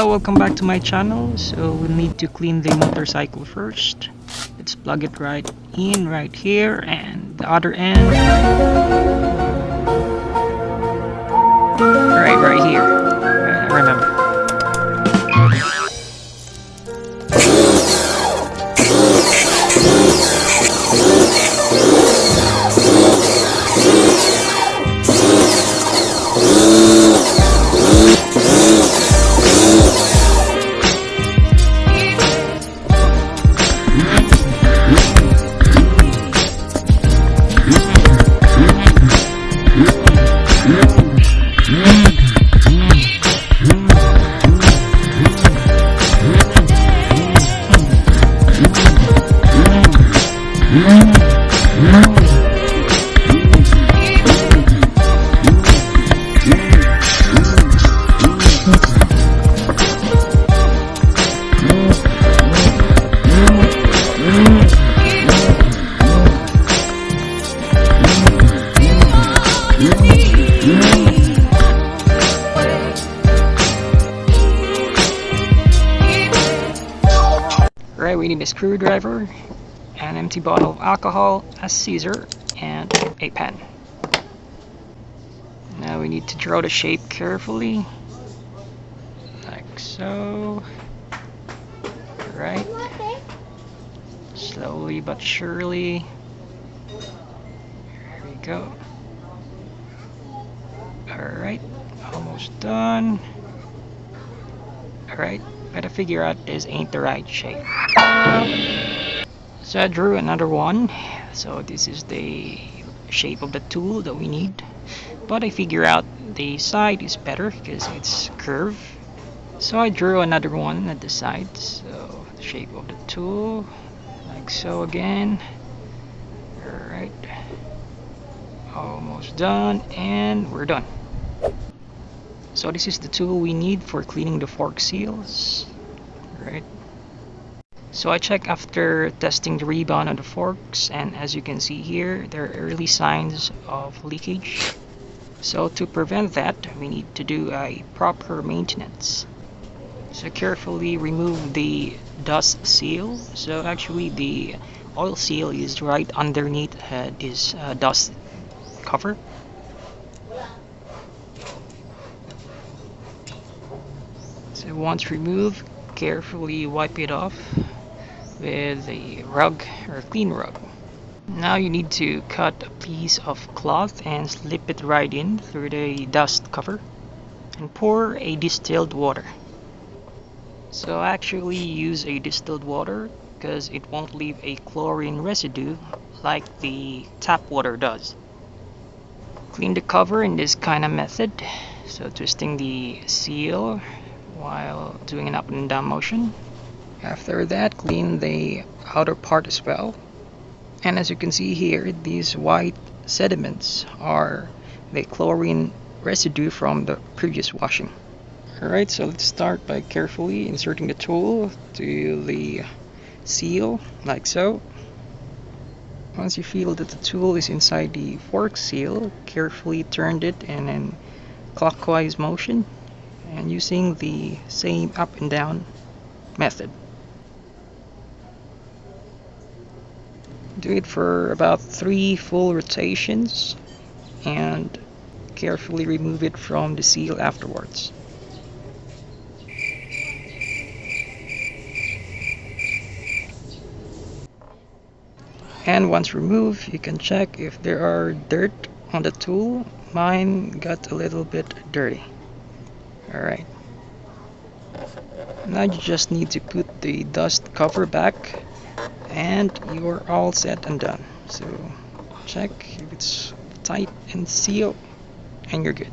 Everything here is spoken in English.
welcome back to my channel. So we need to clean the motorcycle first. Let's plug it right in right here, and the other end right here. I remember. Right, we need a screwdriver, an empty bottle of alcohol, a scissor, and a pen. Now we need to draw the shape carefully, like so. Right, slowly but surely. There we go. Alright, almost done. Alright, gotta figure out this ain't the right shape. So I drew another one. So this is the shape of the tool that we need. But I figure out the side is better because it's curved. So I drew another one at the side. So the shape of the tool, like so again. Alright. Almost done, and we're done. So this is the tool we need for cleaning the fork seals. Right. So I check after testing the rebound on the forks, and as you can see here, there are early signs of leakage. So to prevent that, we need to do a proper maintenance. So carefully remove the dust seal. So actually the oil seal is right underneath this dust cover. So once removed, carefully wipe it off with a rug or clean rug. Now you need to cut a piece of cloth and slip it right in through the dust cover and pour a distilled water. So actually use a distilled water because it won't leave a chlorine residue like the tap water does. Clean the cover in this kind of method, so twisting the seal while doing an up and down motion. After that, clean the outer part as well. And as you can see here, these white sediments are the chlorine residue from the previous washing. Alright, so let's start by carefully inserting the tool to the seal, like so. Once you feel that the tool is inside the fork seal, carefully turn it in a clockwise motion and using the same up and down method. Do it for about 3 full rotations and carefully remove it from the seal afterwards. And once removed, you can check if there are dirt on the tool. Mine got a little bit dirty. Alright. Now you just need to put the dust cover back and you're all set and done. So check if it's tight and sealed and you're good.